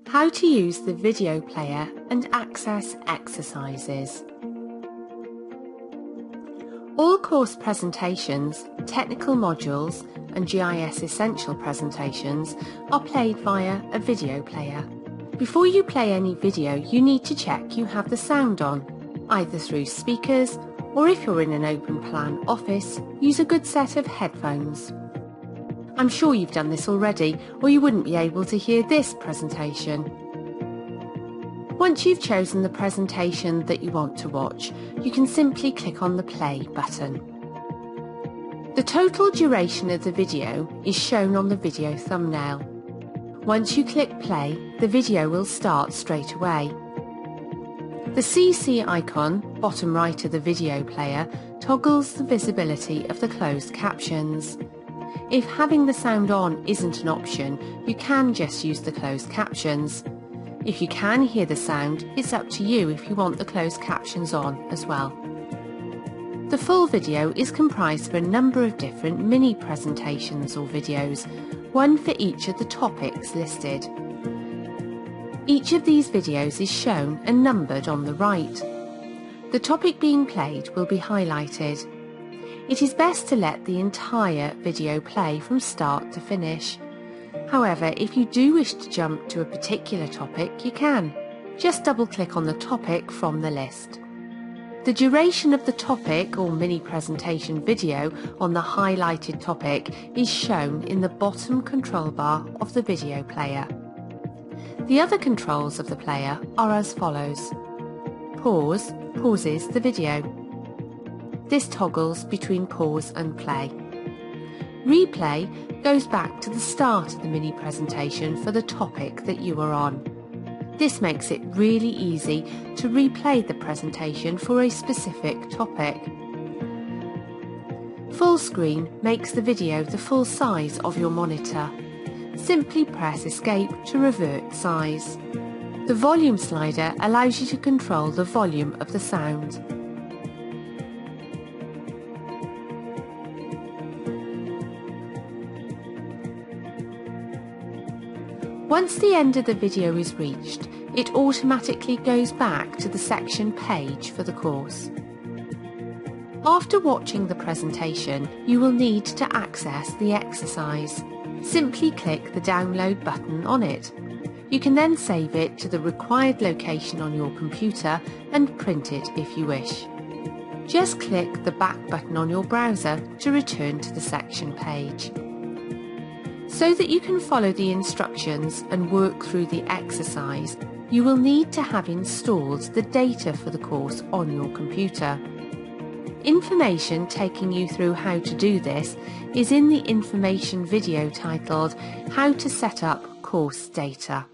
How to use the video player and access exercises. All course presentations, technical modules and GIS essential presentations are played via a video player. Before you play any video, you need to check you have the sound on, either through speakers or if you're in an open plan office, use a good set of headphones. I'm sure you've done this already, or you wouldn't be able to hear this presentation. Once you've chosen the presentation that you want to watch, you can simply click on the play button. The total duration of the video is shown on the video thumbnail. Once you click play, the video will start straight away. The CC icon, bottom right of the video player, toggles the visibility of the closed captions. If having the sound on isn't an option, you can just use the closed captions. If you can hear the sound, it's up to you if you want the closed captions on as well. The full video is comprised of a number of different mini presentations or videos, one for each of the topics listed. Each of these videos is shown and numbered on the right. The topic being played will be highlighted. It is best to let the entire video play from start to finish. However, if you do wish to jump to a particular topic, you can. Just double-click on the topic from the list. The duration of the topic or mini presentation video on the highlighted topic is shown in the bottom control bar of the video player. The other controls of the player are as follows. Pause pauses the video. This toggles between pause and play. Replay goes back to the start of the mini presentation for the topic that you are on. This makes it really easy to replay the presentation for a specific topic. Full screen makes the video the full size of your monitor. Simply press Escape to revert size. The volume slider allows you to control the volume of the sound. Once the end of the video is reached, it automatically goes back to the section page for the course. After watching the presentation, you will need to access the exercise. Simply click the download button on it. You can then save it to the required location on your computer and print it if you wish. Just click the back button on your browser to return to the section page. So that you can follow the instructions and work through the exercise, you will need to have installed the data for the course on your computer. Information taking you through how to do this is in the information video titled How to Set Up Course Data.